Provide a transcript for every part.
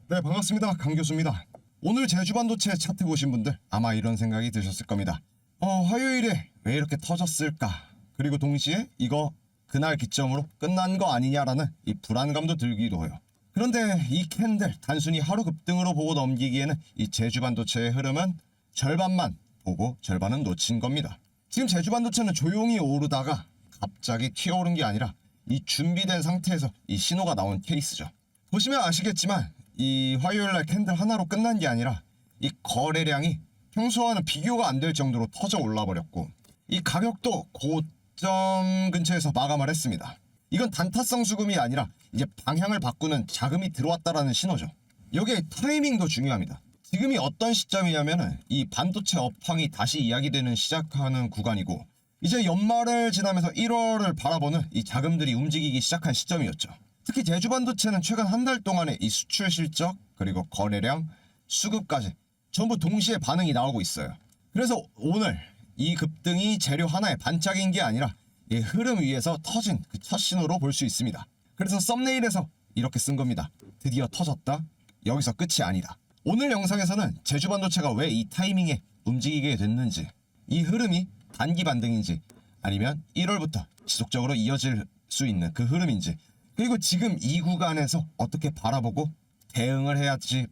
네, 반갑습니다. 강 교수입니다. 오늘 제주반도체 차트 보신 분들 아마 이런 생각이 드셨을 겁니다. 화요일에 왜 이렇게 터졌을까? 그리고 동시에 이거 그날 기점으로 끝난 거 아니냐라는 이 불안감도 들기도 해요. 그런데 이 캔들 단순히 하루 급등으로 보고 넘기기에는 이 제주반도체의 흐름은 절반만 보고 절반은 놓친 겁니다. 지금 제주반도체는 조용히 오르다가 갑자기 튀어오른 게 아니라 이 준비된 상태에서 이 신호가 나온 케이스죠. 보시면 아시겠지만 이 화요일날 캔들 하나로 끝난 게 아니라 이 거래량이 평소와는 비교가 안 될 정도로 터져 올라 버렸고 이 가격도 고점 근처에서 마감을 했습니다. 이건 단타성 수급이 아니라 이제 방향을 바꾸는 자금이 들어왔다라는 신호죠. 여기에 타이밍도 중요합니다. 지금이 어떤 시점이냐면은 이 반도체 업황이 다시 이야기되는 시작하는 구간이고 이제 연말을 지나면서 1월을 바라보는 이 자금들이 움직이기 시작한 시점이었죠. 특히 제주반도체는 최근 한 달 동안의 이 수출 실적 그리고 거래량 수급까지 전부 동시에 반응이 나오고 있어요. 그래서 오늘 이 급등이 재료 하나의 반짝인 게 아니라 이 흐름 위에서 터진 그 첫 신호로 볼 수 있습니다. 그래서 썸네일에서 이렇게 쓴 겁니다. 드디어 터졌다. 여기서 끝이 아니다. 오늘 영상에서는 제주반도체가 왜 이 타이밍에 움직이게 됐는지, 이 흐름이 단기 반등인지 아니면 1월부터 지속적으로 이어질 수 있는 그 흐름인지, 그리고 지금 이 구간에서 어떻게 바라보고 대응을 해야지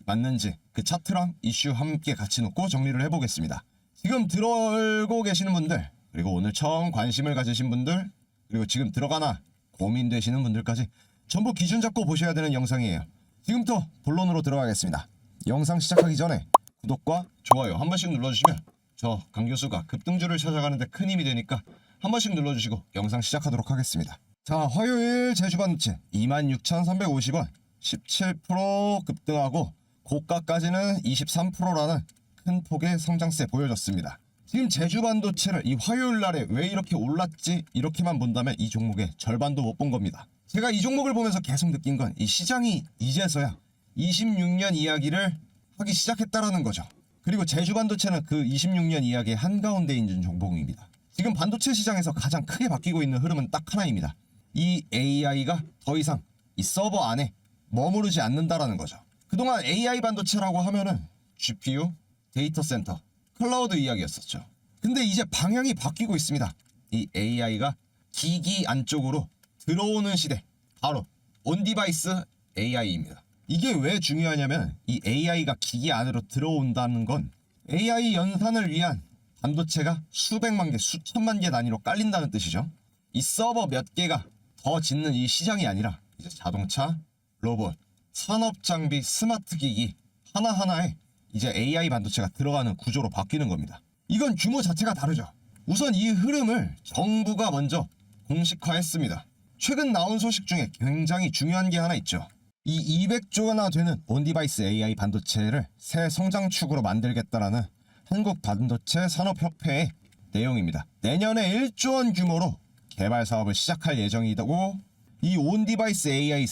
맞는지 그 차트랑 이슈 함께 같이 놓고 정리를 해보겠습니다. 지금 들어오고 계시는 분들, 그리고 오늘 처음 관심을 가지신 분들, 그리고 지금 들어가나 고민되시는 분들까지 전부 기준 잡고 보셔야 되는 영상이에요. 지금부터 본론으로 들어가겠습니다. 영상 시작하기 전에 구독과 좋아요 한 번씩 눌러주시면 저 강교수가 급등주를 찾아가는데 큰 힘이 되니까 한 번씩 눌러주시고 영상 시작하도록 하겠습니다. 자, 화요일 제주반도체 26,350원 17% 급등하고 고가까지는 23%라는 큰 폭의 성장세 보여줬습니다. 지금 제주반도체를 이 화요일 날에 왜 이렇게 올랐지 이렇게만 본다면 이 종목의 절반도 못 본 겁니다. 제가 이 종목을 보면서 계속 느낀 건 이 시장이 이제서야 26년 이야기를 하기 시작했다라는 거죠. 그리고 제주반도체는 그 26년 이야기의 한가운데 있는 종목입니다. 지금 반도체 시장에서 가장 크게 바뀌고 있는 흐름은 딱 하나입니다. 이 AI가 더 이상 이 서버 안에 머무르지 않는다라는 거죠. 그동안 AI 반도체라고 하면은 GPU, 데이터 센터, 클라우드 이야기였었죠. 근데 이제 방향이 바뀌고 있습니다. 이 AI가 기기 안쪽으로 들어오는 시대, 바로 온디바이스 AI입니다. 이게 왜 중요하냐면 이 AI가 기기 안으로 들어온다는 건 AI 연산을 위한 반도체가 수백만 개, 수천만 개 단위로 깔린다는 뜻이죠. 이 서버 몇 개가 더 짓는 이 시장이 아니라 이제 자동차, 로봇, 산업 장비, 스마트 기기 하나하나에 이제 AI 반도체가 들어가는 구조로 바뀌는 겁니다. 이건 규모 자체가 다르죠. 우선 이 흐름을 정부가 먼저 공식화했습니다. 최근 나온 소식 중에 굉장히 중요한 게 하나 있죠. 이 200조나 되는 온디바이스 AI 반도체를 새 성장축으로 만들겠다라는 한국반도체산업협회의 내용입니다. 내년에 1조 원 규모로 개발 사업을 시작할 예정이고 이 온디바이스 AI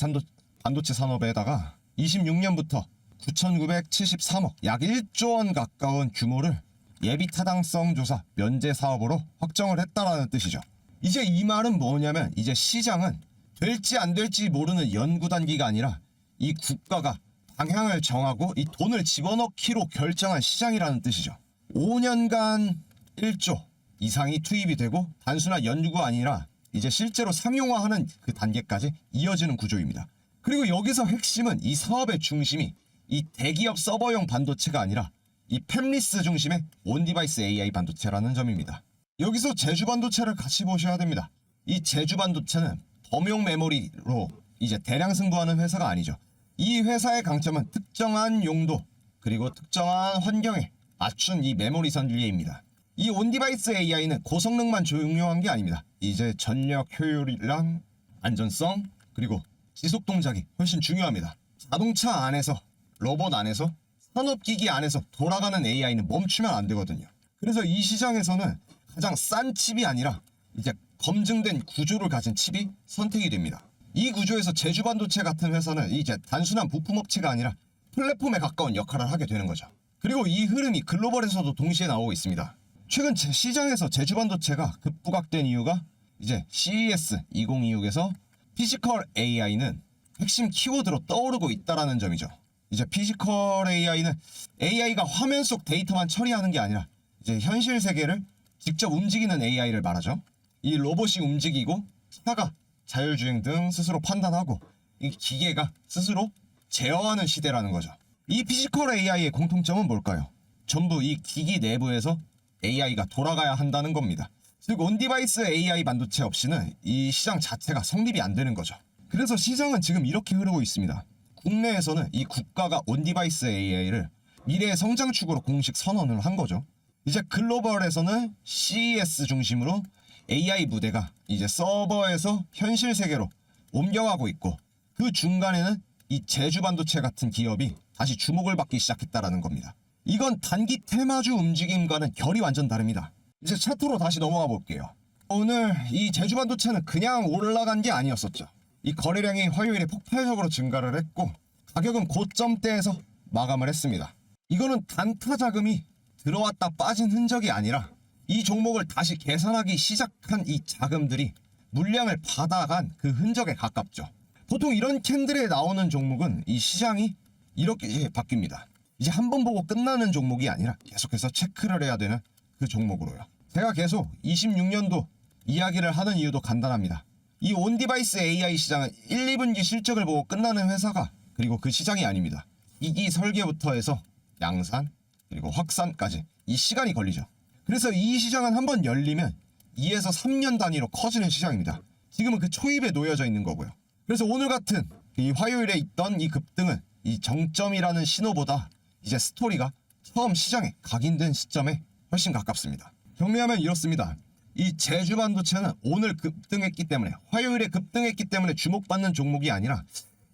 반도체 산업에다가 26년부터 9,973억 약 1조 원 가까운 규모를 예비 타당성 조사 면제 사업으로 확정을 했다라는 뜻이죠. 이제 이 말은 뭐냐면 이제 시장은 될지 안 될지 모르는 연구 단기가 아니라 이 국가가 방향을 정하고 이 돈을 집어넣기로 결정한 시장이라는 뜻이죠. 5년간 1조 이상이 투입이 되고 단순한 연구가 아니라 이제 실제로 상용화하는 그 단계까지 이어지는 구조입니다. 그리고 여기서 핵심은 이 사업의 중심이 이 대기업 서버용 반도체가 아니라 이 팹리스 중심의 온디바이스 AI 반도체라는 점입니다. 여기서 제주반도체를 같이 보셔야 됩니다. 이 제주반도체는 범용 메모리로 이제 대량 승부하는 회사가 아니죠. 이 회사의 강점은 특정한 용도 그리고 특정한 환경에 맞춘 이 메모리 선지입니다. 이 온디바이스 AI는 고성능만 중요한 게 아닙니다. 이제 전력 효율이랑 안전성 그리고 지속 동작이 훨씬 중요합니다. 자동차 안에서, 로봇 안에서, 산업기기 안에서 돌아가는 AI는 멈추면 안 되거든요. 그래서 이 시장에서는 가장 싼 칩이 아니라 이제 검증된 구조를 가진 칩이 선택이 됩니다. 이 구조에서 제주반도체 같은 회사는 이제 단순한 부품업체가 아니라 플랫폼에 가까운 역할을 하게 되는 거죠. 그리고 이 흐름이 글로벌에서도 동시에 나오고 있습니다. 최근 시장에서 제주반도체가 급부각된 이유가 이제 CES 2026에서 피지컬 AI는 핵심 키워드로 떠오르고 있다라는 점이죠. 이제 피지컬 AI는 AI가 화면 속 데이터만 처리하는 게 아니라 이제 현실 세계를 직접 움직이는 AI를 말하죠. 이 로봇이 움직이고 차가 자율주행 등 스스로 판단하고 이 기계가 스스로 제어하는 시대라는 거죠. 이 피지컬 AI의 공통점은 뭘까요? 전부 이 기기 내부에서 AI가 돌아가야 한다는 겁니다. 즉 온디바이스 AI 반도체 없이는 이 시장 자체가 성립이 안 되는 거죠. 그래서 시장은 지금 이렇게 흐르고 있습니다. 국내에서는 이 국가가 온디바이스 AI를 미래의 성장축으로 공식 선언을 한 거죠. 이제 글로벌에서는 CES 중심으로 AI 무대가 이제 서버에서 현실 세계로 옮겨가고 있고, 그 중간에는 이 제주 반도체 같은 기업이 다시 주목을 받기 시작했다라는 겁니다. 이건 단기 테마주 움직임과는 결이 완전 다릅니다. 이제 차트로 다시 넘어가 볼게요. 오늘 이 제주 반도체는 그냥 올라간 게 아니었었죠. 이 거래량이 화요일에 폭발적으로 증가를 했고 가격은 고점대에서 마감을 했습니다. 이거는 단타 자금이 들어왔다 빠진 흔적이 아니라 이 종목을 다시 계산하기 시작한 이 자금들이 물량을 받아간 그 흔적에 가깝죠. 보통 이런 캔들에 나오는 종목은 이 시장이 이렇게 바뀝니다. 이제 한 번 보고 끝나는 종목이 아니라 계속해서 체크를 해야 되는 그 종목으로요. 제가 계속 26년도 이야기를 하는 이유도 간단합니다. 이 온디바이스 AI 시장은 1, 2분기 실적을 보고 끝나는 회사가 그리고 그 시장이 아닙니다. 이기 설계부터 해서 양산 그리고 확산까지 이 시간이 걸리죠. 그래서 이 시장은 한번 열리면 2에서 3년 단위로 커지는 시장입니다. 지금은 그 초입에 놓여져 있는 거고요. 그래서 오늘 같은 이 화요일에 있던 이 급등은 이 정점이라는 신호보다 이제 스토리가 처음 시장에 각인된 시점에 훨씬 가깝습니다. 정리하면 이렇습니다. 이 제주 반도체는 오늘 급등했기 때문에, 화요일에 급등했기 때문에 주목받는 종목이 아니라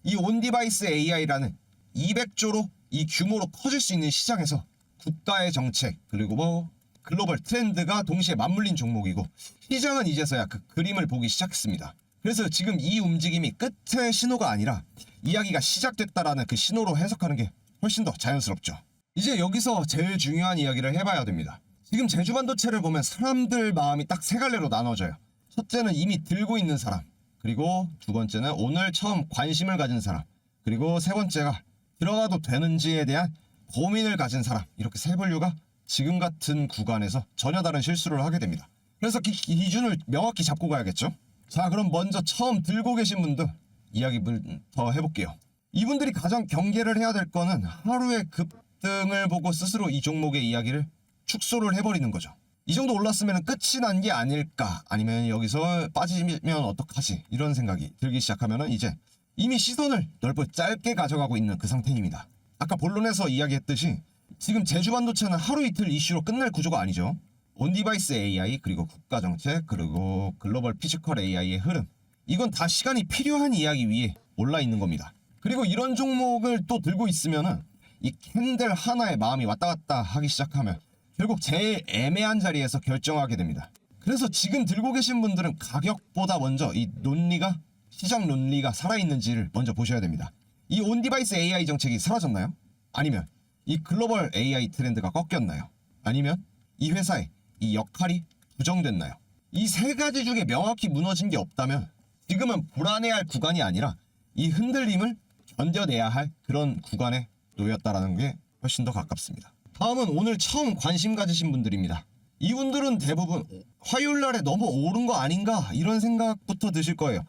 이 온디바이스 AI라는 200조로 이 규모로 커질 수 있는 시장에서 국가의 정책 그리고 뭐 글로벌 트렌드가 동시에 맞물린 종목이고, 시장은 이제서야 그 그림을 보기 시작했습니다. 그래서 지금 이 움직임이 끝의 신호가 아니라 이야기가 시작됐다라는 그 신호로 해석하는 게 훨씬 더 자연스럽죠. 이제 여기서 제일 중요한 이야기를 해봐야 됩니다. 지금 제주 반도체를 보면 사람들 마음이 딱 세 갈래로 나눠져요. 첫째는 이미 들고 있는 사람, 그리고 두 번째는 오늘 처음 관심을 가진 사람, 그리고 세 번째가 들어가도 되는지에 대한 고민을 가진 사람, 이렇게 세 분류가 지금 같은 구간에서 전혀 다른 실수를 하게 됩니다. 그래서 기준을 명확히 잡고 가야겠죠. 자, 그럼 먼저 처음 들고 계신 분들 이야기부터 해볼게요. 이분들이 가장 경계를 해야 될 거는 하루의 급등을 보고 스스로 이 종목의 이야기를 축소를 해버리는 거죠. 이 정도 올랐으면 끝이 난 게 아닐까, 아니면 여기서 빠지면 어떡하지, 이런 생각이 들기 시작하면 이제 이미 시선을 넓고 짧게 가져가고 있는 그 상태입니다. 아까 본론에서 이야기했듯이 지금 제주 반도체는 하루 이틀 이슈로 끝날 구조가 아니죠. 온디바이스 AI 그리고 국가정책 그리고 글로벌 피지컬 AI의 흐름, 이건 다 시간이 필요한 이야기 위에 올라 있는 겁니다. 그리고 이런 종목을 또 들고 있으면은 이 캔들 하나에 마음이 왔다 갔다 하기 시작하면 결국 제일 애매한 자리에서 결정하게 됩니다. 그래서 지금 들고 계신 분들은 가격보다 먼저 이 논리가, 시장 논리가 살아있는지를 먼저 보셔야 됩니다. 이 온디바이스 AI 정책이 사라졌나요? 아니면 이 글로벌 AI 트렌드가 꺾였나요? 아니면 이 회사의 이 역할이 부정됐나요? 이 세 가지 중에 명확히 무너진 게 없다면 지금은 불안해할 구간이 아니라 이 흔들림을 견뎌내야 할 그런 구간에 놓였다라는 게 훨씬 더 가깝습니다. 다음은 오늘 처음 관심 가지신 분들입니다. 이분들은 대부분 화요일날에 너무 오른 거 아닌가 이런 생각부터 드실 거예요.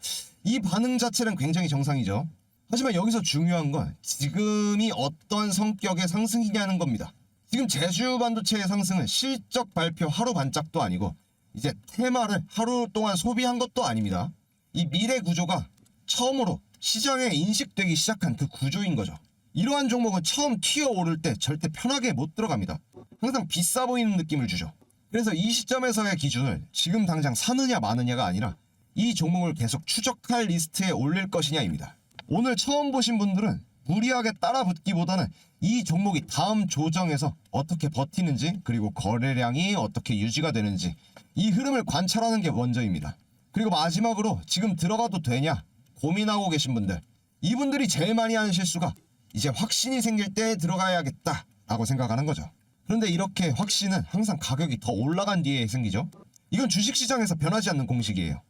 이 반응 자체는 굉장히 정상이죠. 하지만 여기서 중요한 건 지금이 어떤 성격의 상승이냐는 겁니다. 지금 제주 반도체의 상승은 실적 발표 하루 반짝도 아니고 이제 테마를 하루 동안 소비한 것도 아닙니다. 이 미래 구조가 처음으로 시장에 인식되기 시작한 그 구조인 거죠. 이러한 종목은 처음 튀어오를 때 절대 편하게 못 들어갑니다. 항상 비싸 보이는 느낌을 주죠. 그래서 이 시점에서의 기준을 지금 당장 사느냐 마느냐가 아니라 이 종목을 계속 추적할 리스트에 올릴 것이냐입니다. 오늘 처음 보신 분들은 무리하게 따라붙기보다는 이 종목이 다음 조정에서 어떻게 버티는지, 그리고 거래량이 어떻게 유지가 되는지 이 흐름을 관찰하는 게 먼저입니다. 그리고 마지막으로 지금 들어가도 되냐 고민하고 계신 분들, 이분들이 제일 많이 하는 실수가 이제 확신이 생길 때 들어가야겠다 라고 생각하는 거죠. 그런데 이렇게 확신은 항상 가격이 더 올라간 뒤에 생기죠. 이건 주식시장에서 변하지 않는 공식이에요.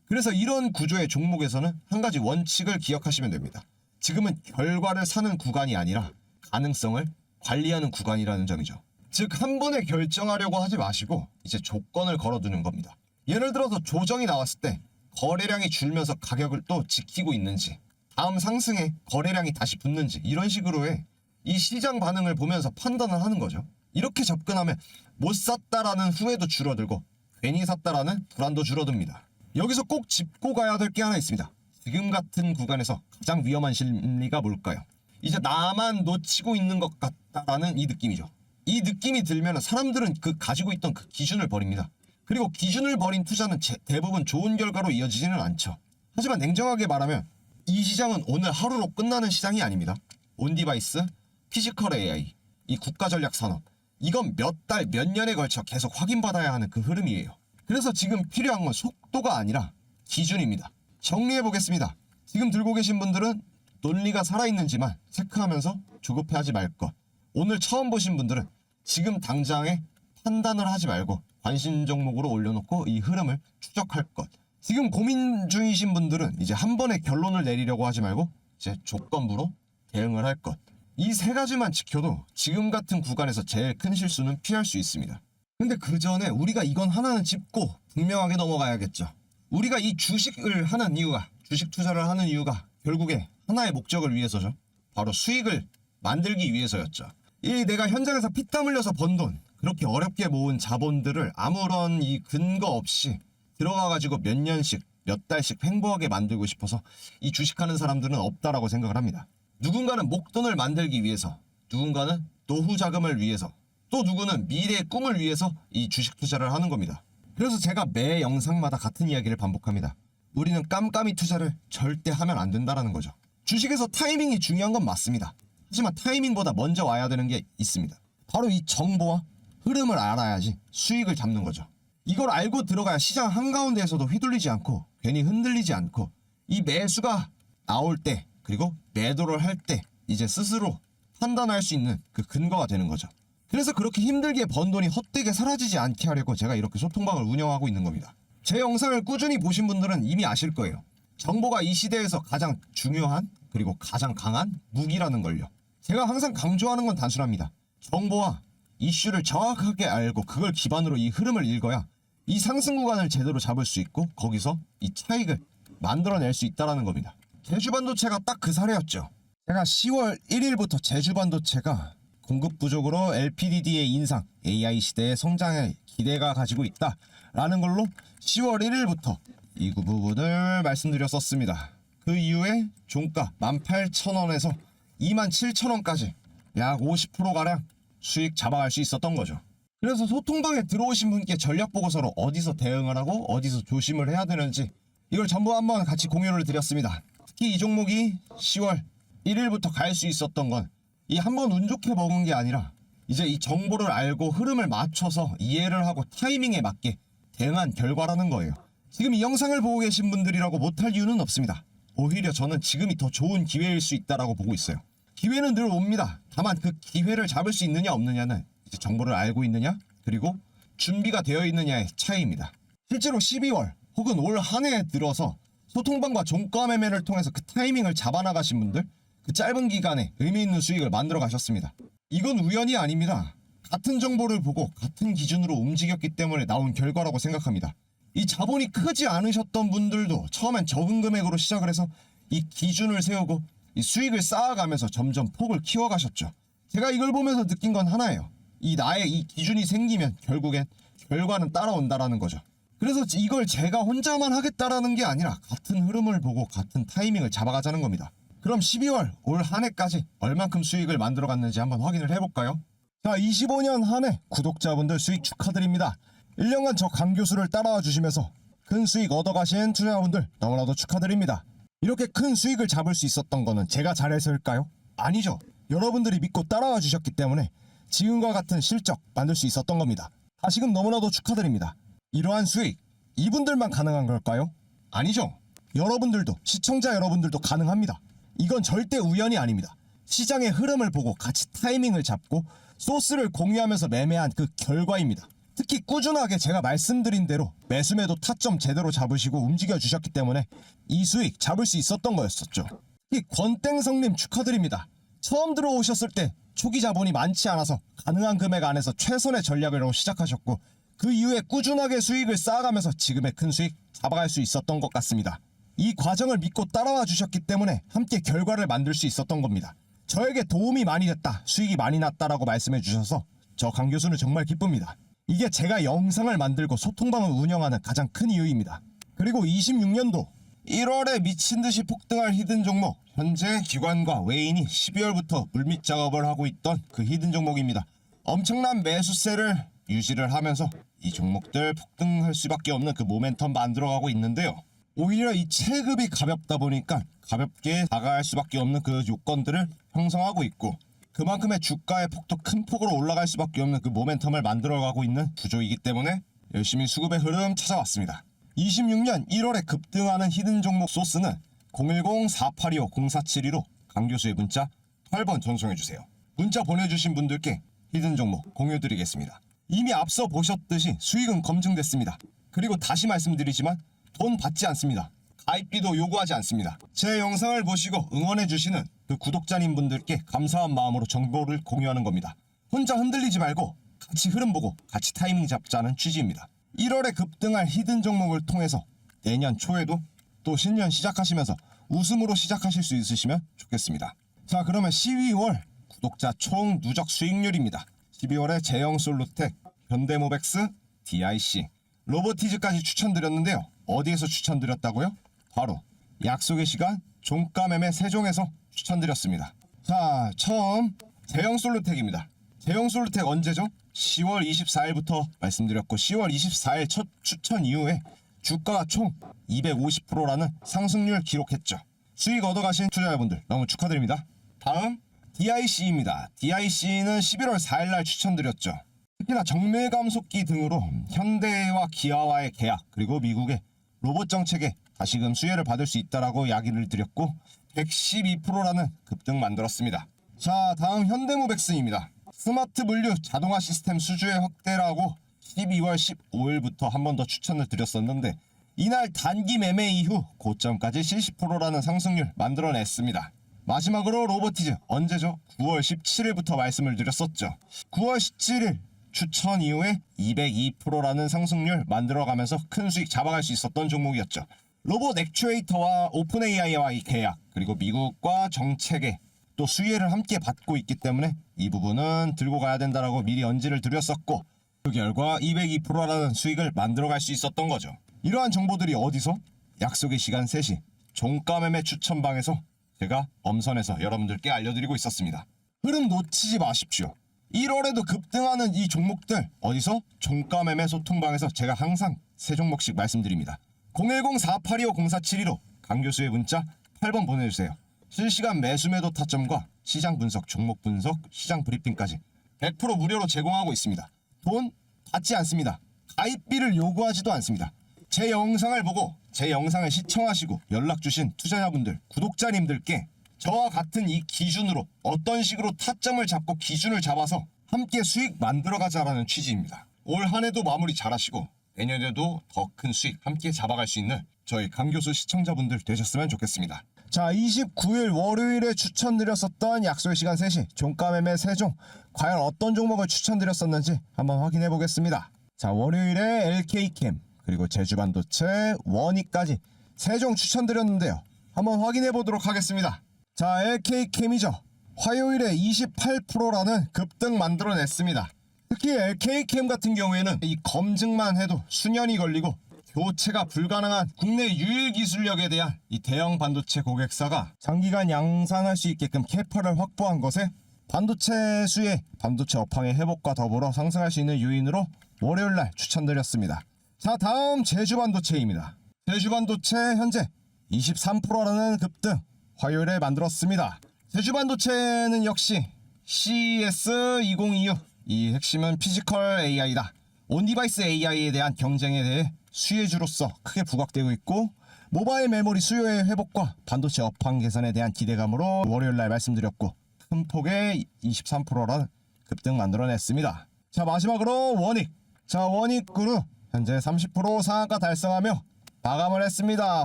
그래서 이런 구조의 종목에서는 한 가지 원칙을 기억하시면 됩니다. 지금은 결과를 사는 구간이 아니라 가능성을 관리하는 구간이라는 점이죠. 즉 한 번에 결정하려고 하지 마시고 이제 조건을 걸어두는 겁니다. 예를 들어서 조정이 나왔을 때 거래량이 줄면서 가격을 또 지키고 있는지, 다음 상승에 거래량이 다시 붙는지, 이런 식으로의 이 시장 반응을 보면서 판단을 하는 거죠. 이렇게 접근하면 못 샀다라는 후회도 줄어들고 괜히 샀다라는 불안도 줄어듭니다. 여기서 꼭 짚고 가야 될 게 하나 있습니다. 지금 같은 구간에서 가장 위험한 심리가 뭘까요? 이제 나만 놓치고 있는 것 같다라는 이 느낌이죠. 이 느낌이 들면 사람들은 그 가지고 있던 그 기준을 버립니다. 그리고 기준을 버린 투자는 대부분 좋은 결과로 이어지지는 않죠. 하지만 냉정하게 말하면 이 시장은 오늘 하루로 끝나는 시장이 아닙니다. 온디바이스, 피지컬 AI, 이 국가전략 산업, 이건 몇 달, 몇 년에 걸쳐 계속 확인받아야 하는 그 흐름이에요. 그래서 지금 필요한 건 속도가 아니라 기준입니다. 정리해보겠습니다. 지금 들고 계신 분들은 논리가 살아있는지만 체크하면서 조급해하지 말 것. 오늘 처음 보신 분들은 지금 당장에 판단을 하지 말고 관심 종목으로 올려놓고 이 흐름을 추적할 것. 지금 고민 중이신 분들은 이제 한 번에 결론을 내리려고 하지 말고 이제 조건부로 대응을 할 것. 이 세 가지만 지켜도 지금 같은 구간에서 제일 큰 실수는 피할 수 있습니다. 근데 그 전에 우리가 이건 하나는 짚고 분명하게 넘어가야겠죠. 우리가 이 주식을 하는 이유가, 주식 투자를 하는 이유가 결국에 하나의 목적을 위해서죠. 바로 수익을 만들기 위해서였죠. 이 내가 현장에서 피땀 흘려서 번 돈, 그렇게 어렵게 모은 자본들을 아무런 이 근거 없이 들어가가지고 몇 년씩, 몇 달씩 횡보하게 만들고 싶어서 이 주식하는 사람들은 없다라고 생각을 합니다. 누군가는 목돈을 만들기 위해서, 누군가는 노후 자금을 위해서, 또 누구는 미래의 꿈을 위해서 이 주식 투자를 하는 겁니다. 그래서 제가 매 영상마다 같은 이야기를 반복합니다. 우리는 깜깜이 투자를 절대 하면 안 된다라는 거죠. 주식에서 타이밍이 중요한 건 맞습니다. 하지만 타이밍보다 먼저 와야 되는 게 있습니다. 바로 이 정보와 흐름을 알아야지 수익을 잡는 거죠. 이걸 알고 들어가야 시장 한가운데에서도 휘둘리지 않고 괜히 흔들리지 않고 이 매수가 나올 때 그리고 매도를 할 때 이제 스스로 판단할 수 있는 그 근거가 되는 거죠. 그래서 그렇게 힘들게 번 돈이 헛되게 사라지지 않게 하려고 제가 이렇게 소통방을 운영하고 있는 겁니다. 제 영상을 꾸준히 보신 분들은 이미 아실 거예요. 정보가 이 시대에서 가장 중요한 그리고 가장 강한 무기라는 걸요. 제가 항상 강조하는 건 단순합니다. 정보와 이슈를 정확하게 알고 그걸 기반으로 이 흐름을 읽어야 이 상승 구간을 제대로 잡을 수 있고 거기서 이 차익을 만들어낼 수 있다는 겁니다. 제주반도체가 딱 그 사례였죠. 제가 10월 1일부터 제주반도체가 공급 부족으로 LPDD의 인상, AI 시대의 성장에 기대가 가지고 있다라는 걸로 10월 1일부터 이 부분을 말씀드렸었습니다. 그 이후에 종가 18,000원에서 27,000원까지 약 50%가량 수익 잡아갈 수 있었던 거죠. 그래서 소통방에 들어오신 분께 전략 보고서로 어디서 대응을 하고 어디서 조심을 해야 되는지 이걸 전부 한번 같이 공유를 드렸습니다. 특히 이 종목이 10월 1일부터 갈 수 있었던 건 이 한 번 운 좋게 먹은 게 아니라 이제 이 정보를 알고 흐름을 맞춰서 이해를 하고 타이밍에 맞게 대응한 결과라는 거예요. 지금 이 영상을 보고 계신 분들이라고 못할 이유는 없습니다. 오히려 저는 지금이 더 좋은 기회일 수 있다라고 보고 있어요. 기회는 늘 옵니다. 다만 그 기회를 잡을 수 있느냐 없느냐는 이제 정보를 알고 있느냐 그리고 준비가 되어 있느냐의 차이입니다. 실제로 12월 혹은 올 한 해에 들어서 소통방과 종가 매매를 통해서 그 타이밍을 잡아나가신 분들 그 짧은 기간에 의미 있는 수익을 만들어 가셨습니다. 이건 우연이 아닙니다. 같은 정보를 보고 같은 기준으로 움직였기 때문에 나온 결과라고 생각합니다. 이 자본이 크지 않으셨던 분들도 처음엔 적은 금액으로 시작을 해서 이 기준을 세우고 이 수익을 쌓아가면서 점점 폭을 키워가셨죠. 제가 이걸 보면서 느낀 건 하나예요. 이 나의 이 기준이 생기면 결국엔 결과는 따라온다라는 거죠. 그래서 이걸 제가 혼자만 하겠다라는 게 아니라 같은 흐름을 보고 같은 타이밍을 잡아가자는 겁니다. 그럼 12월 올 한 해까지 얼만큼 수익을 만들어 갔는지 한번 확인을 해볼까요? 자, 25년 한 해 구독자분들 수익 축하드립니다. 1년간 저 강 교수를 따라와 주시면서 큰 수익 얻어가신 투자자분들 너무나도 축하드립니다. 이렇게 큰 수익을 잡을 수 있었던 거는 제가 잘해서일까요? 아니죠. 여러분들이 믿고 따라와 주셨기 때문에 지금과 같은 실적 만들 수 있었던 겁니다. 다시금 너무나도 축하드립니다. 이러한 수익 이분들만 가능한 걸까요? 아니죠. 여러분들도 시청자 여러분들도 가능합니다. 이건 절대 우연이 아닙니다. 시장의 흐름을 보고 같이 타이밍을 잡고 소스를 공유하면서 매매한 그 결과입니다. 특히 꾸준하게 제가 말씀드린 대로 매수매도 타점 제대로 잡으시고 움직여 주셨기 때문에 이 수익 잡을 수 있었던 거였었죠. 특히 권땡성님 축하드립니다. 처음 들어오셨을 때 초기 자본이 많지 않아서 가능한 금액 안에서 최선의 전략으로 시작하셨고 그 이후에 꾸준하게 수익을 쌓아가면서 지금의 큰 수익 잡아갈 수 있었던 것 같습니다. 이 과정을 믿고 따라와 주셨기 때문에 함께 결과를 만들 수 있었던 겁니다. 저에게 도움이 많이 됐다, 수익이 많이 났다라고 말씀해 주셔서 저 강 교수는 정말 기쁩니다. 이게 제가 영상을 만들고 소통방을 운영하는 가장 큰 이유입니다. 그리고 26년도 1월에 미친듯이 폭등할 히든 종목, 현재 기관과 외인이 12월부터 물밑 작업을 하고 있던 그 히든 종목입니다. 엄청난 매수세를 유지를 하면서 이 종목들 폭등할 수밖에 없는 그 모멘텀 만들어가고 있는데요. 오히려 이 체급이 가볍다 보니까 가볍게 다가갈 수밖에 없는 그 요건들을 형성하고 있고 그만큼의 주가의 폭도 큰 폭으로 올라갈 수밖에 없는 그 모멘텀을 만들어가고 있는 구조이기 때문에 열심히 수급의 흐름 찾아왔습니다. 26년 1월에 급등하는 히든 종목 소스는 010-4825-0472로 강교수의 문자 8번 전송해주세요. 문자 보내주신 분들께 히든 종목 공유드리겠습니다. 이미 앞서 보셨듯이 수익은 검증됐습니다. 그리고 다시 말씀드리지만 돈 받지 않습니다. 가입비도 요구하지 않습니다. 제 영상을 보시고 응원해주시는 그 구독자님 분들께 감사한 마음으로 정보를 공유하는 겁니다. 혼자 흔들리지 말고 같이 흐름 보고 같이 타이밍 잡자는 취지입니다. 1월에 급등할 히든 종목을 통해서 내년 초에도 또 신년 시작하시면서 웃음으로 시작하실 수 있으시면 좋겠습니다. 자, 그러면 12월 구독자 총 누적 수익률입니다. 12월에 제형솔루텍, 현대모백스, DIC, 로보티즈까지 추천드렸는데요. 어디에서 추천드렸다고요? 바로 약속의 시간 종가매매 세종에서 추천드렸습니다. 자, 처음 제형솔루텍입니다. 제형솔루텍 언제죠? 10월 24일부터 말씀드렸고 10월 24일 첫 추천 이후에 주가가 총 250%라는 상승률 기록했죠. 수익 얻어가신 투자자분들 너무 축하드립니다. 다음 DIC입니다. DIC는 11월 4일날 추천드렸죠. 특히나 정밀 감속기 등으로 현대와 기아와의 계약 그리고 미국의 로봇 정책에 다시금 수혜를 받을 수 있다라고 이야기를 드렸고 112%라는 급등 만들었습니다. 자, 다음 현대모백스입니다. 스마트 물류 자동화 시스템 수주의 확대라고 12월 15일부터 한 번 더 추천을 드렸었는데 이날 단기 매매 이후 고점까지 70%라는 상승률 만들어냈습니다. 마지막으로 로보티즈 언제죠? 9월 17일부터 말씀을 드렸었죠. 9월 17일 추천 이후에 202%라는 상승률 만들어가면서 큰 수익 잡아갈 수 있었던 종목이었죠. 로봇 액추에이터와 오픈 AI와의 계약 그리고 미국과 정책에 또 수혜를 함께 받고 있기 때문에 이 부분은 들고 가야 된다라고 미리 언지를 드렸었고 그 결과 202%라는 수익을 만들어갈 수 있었던 거죠. 이러한 정보들이 어디서? 약속의 시간 3시 종가매매 추천방에서 제가 엄선해서 여러분들께 알려드리고 있었습니다. 흐름 놓치지 마십시오. 1월에도 급등하는 이 종목들 어디서? 종가매매 소통방에서 제가 항상 3종목씩 말씀드립니다. 010-4825-0472로 강교수의 문자 8번 보내주세요. 실시간 매수매도 타점과 시장 분석, 종목 분석, 시장 브리핑까지 100% 무료로 제공하고 있습니다. 돈 받지 않습니다. 가입비를 요구하지도 않습니다. 제 영상을 보고 제 영상을 시청하시고 연락 주신 투자자분들, 구독자님들께 저와 같은 이 기준으로 어떤 식으로 타점을 잡고 기준을 잡아서 함께 수익 만들어가자라는 취지입니다. 올 한 해도 마무리 잘하시고 내년에도 더 큰 수익 함께 잡아갈 수 있는 저희 강교수 시청자분들 되셨으면 좋겠습니다. 자, 29일 월요일에 추천드렸었던 약속의 시간 3시 종가매매 세종 과연 어떤 종목을 추천드렸었는지 한번 확인해 보겠습니다. 자, 월요일에 LK캠 그리고 제주반도체, 원익까지 세종 추천드렸는데요. 한번 확인해 보도록 하겠습니다. 자, LK캠이죠. 화요일에 28%라는 급등 만들어냈습니다. 특히 LK캠 같은 경우에는 이 검증만 해도 수년이 걸리고 교체가 불가능한 국내 유일 기술력에 대한 이 대형 반도체 고객사가 장기간 양산할 수 있게끔 캐파를 확보한 것에 반도체 수의 반도체 업황의 회복과 더불어 상승할 수 있는 요인으로 월요일날 추천드렸습니다. 자, 다음 제주반도체입니다. 제주반도체 현재 23%라는 급등 화요일에 만들었습니다. 제주반도체는 역시 CES2026 이 핵심은 피지컬 AI다. 온디바이스 AI에 대한 경쟁에 대해 수혜주로서 크게 부각되고 있고 모바일 메모리 수요의 회복과 반도체 업황 개선에 대한 기대감으로 월요일날 말씀드렸고 큰 폭의 23%라는 급등 만들어냈습니다. 자, 마지막으로 원익 자, 원익그룹 현재 30% 상한가 달성하며 마감을 했습니다.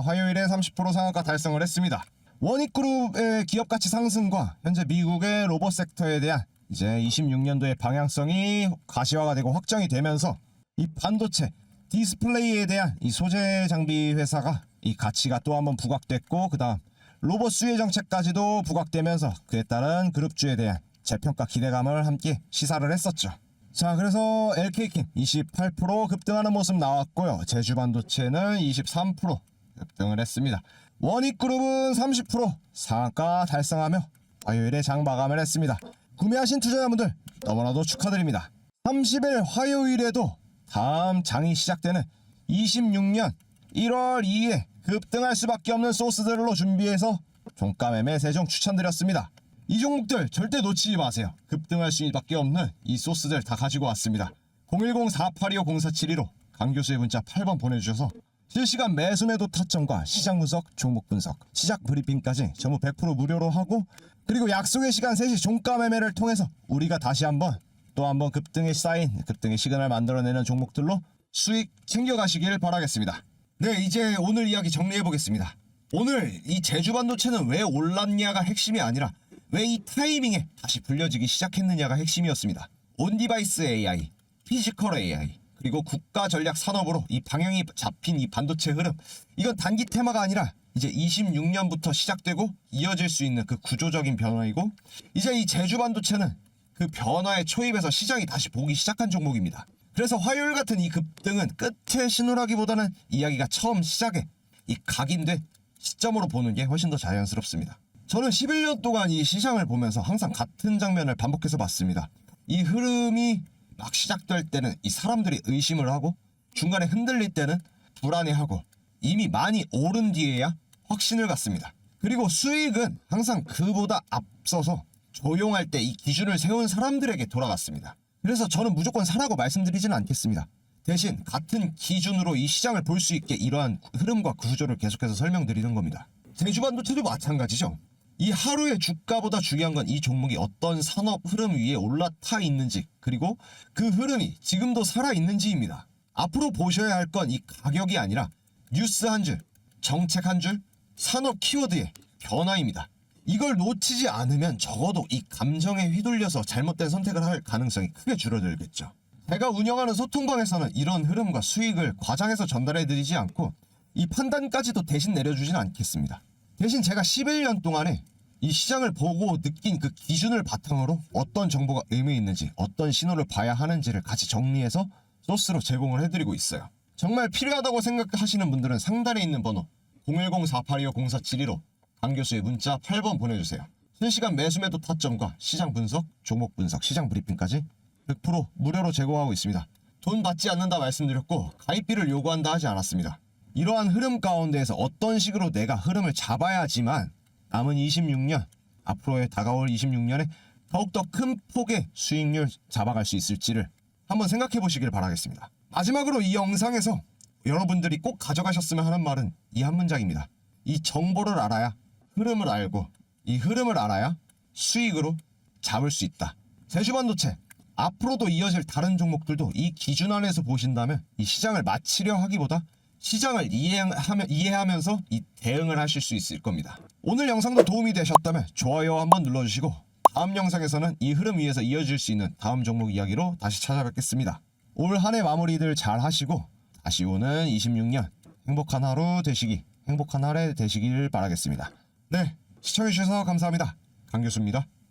화요일에 30% 상한가 달성을 했습니다. 원익그룹의 기업가치 상승과 현재 미국의 로봇 섹터에 대한 이제 26년도의 방향성이 가시화가 되고 확정이 되면서 이 반도체 디스플레이에 대한 이 소재 장비 회사가 이 가치가 또 한번 부각됐고, 그 다음 로봇 수혜 정책까지도 부각되면서 그에 따른 그룹주에 대한 재평가 기대감을 함께 시사를 했었죠. 자, 그래서 LK킴 28% 급등하는 모습 나왔고요. 제주반도체는 23% 급등을 했습니다. 원익그룹은 30% 상한가 달성하며 화요일에 장 마감을 했습니다. 구매하신 투자자분들 너무나도 축하드립니다. 30일 화요일에도 다음 장이 시작되는 26년 1월 2일에 급등할 수밖에 없는 소스들로 준비해서 종가 매매 3종 추천드렸습니다. 이 종목들 절대 놓치지 마세요. 급등할 수밖에 없는 이 소스들 다 가지고 왔습니다. 010-4825-0472로 강 교수의 문자 8번 보내주셔서 실시간 매수 매도 타점과 시장 분석, 종목 분석, 시작 브리핑까지 전부 100% 무료로 하고, 그리고 약속의 시간 3시 종가 매매를 통해서 우리가 다시 한번 또 한번 급등의 사인, 급등의 시그널 만들어내는 종목들로 수익 챙겨가시길 바라겠습니다. 네, 이제 오늘 이야기 정리해보겠습니다. 오늘 이 제주반도체는 왜 올랐냐가 핵심이 아니라 왜 이 타이밍에 다시 불려지기 시작했느냐가 핵심이었습니다. 온디바이스 AI, 피지컬 AI, 그리고 국가 전략 산업으로 이 방향이 잡힌 이 반도체 흐름, 이건 단기 테마가 아니라 이제 26년부터 시작되고 이어질 수 있는 그 구조적인 변화이고, 이제 이 제주반도체는 그 변화의 초입에서 시장이 다시 보기 시작한 종목입니다. 그래서 화요일 같은 이 급등은 끝의 신호라기보다는 이야기가 처음 시작에 이 각인된 시점으로 보는 게 훨씬 더 자연스럽습니다. 저는 11년 동안 이 시장을 보면서 항상 같은 장면을 반복해서 봤습니다. 이 흐름이 막 시작될 때는 이 사람들이 의심을 하고, 중간에 흔들릴 때는 불안해하고, 이미 많이 오른 뒤에야 확신을 갖습니다. 그리고 수익은 항상 그보다 앞서서 조용할 때 이 기준을 세운 사람들에게 돌아갔습니다. 그래서 저는 무조건 사라고 말씀드리지는 않겠습니다. 대신 같은 기준으로 이 시장을 볼 수 있게 이러한 흐름과 구조를 계속해서 설명드리는 겁니다. 제주반도체도 마찬가지죠. 이 하루의 주가보다 중요한 건 이 종목이 어떤 산업 흐름 위에 올라타 있는지, 그리고 그 흐름이 지금도 살아있는지입니다. 앞으로 보셔야 할 건 이 가격이 아니라 뉴스 한 줄, 정책 한 줄, 산업 키워드의 변화입니다. 이걸 놓치지 않으면 적어도 이 감정에 휘둘려서 잘못된 선택을 할 가능성이 크게 줄어들겠죠. 제가 운영하는 소통방에서는 이런 흐름과 수익을 과장해서 전달해드리지 않고 이 판단까지도 대신 내려주진 않겠습니다. 대신 제가 11년 동안에 이 시장을 보고 느낀 그 기준을 바탕으로 어떤 정보가 의미 있는지, 어떤 신호를 봐야 하는지를 같이 정리해서 소스로 제공을 해드리고 있어요. 정말 필요하다고 생각하시는 분들은 상단에 있는 번호 010-4825-0472로 강 교수의 문자 8번 보내주세요. 실시간 매수 매도 타점과 시장 분석, 종목 분석, 시장 브리핑까지 100% 무료로 제공하고 있습니다. 돈 받지 않는다 말씀드렸고 가입비를 요구한다 하지 않았습니다. 이러한 흐름 가운데에서 어떤 식으로 내가 흐름을 잡아야지만 남은 26년, 앞으로의 다가올 26년에 더욱더 큰 폭의 수익률 잡아갈 수 있을지를 한번 생각해 보시길 바라겠습니다. 마지막으로 이 영상에서 여러분들이 꼭 가져가셨으면 하는 말은 이 한 문장입니다. 이 정보를 알아야 흐름을 알고, 이 흐름을 알아야 수익으로 잡을 수 있다. 제주반도체 앞으로도 이어질 다른 종목들도 이 기준 안에서 보신다면 이 시장을 맞추려 하기보다 시장을 이해하면서 이 대응을 하실 수 있을 겁니다. 오늘 영상도 도움이 되셨다면 좋아요 한번 눌러주시고, 다음 영상에서는 이 흐름 위에서 이어질 수 있는 다음 종목 이야기로 다시 찾아뵙겠습니다. 올 한 해 마무리들 잘 하시고 다시 오는 26년 행복한 하루 되시기, 행복한 한 해 되시길 바라겠습니다. 네, 시청해주셔서 감사합니다. 강 교수입니다.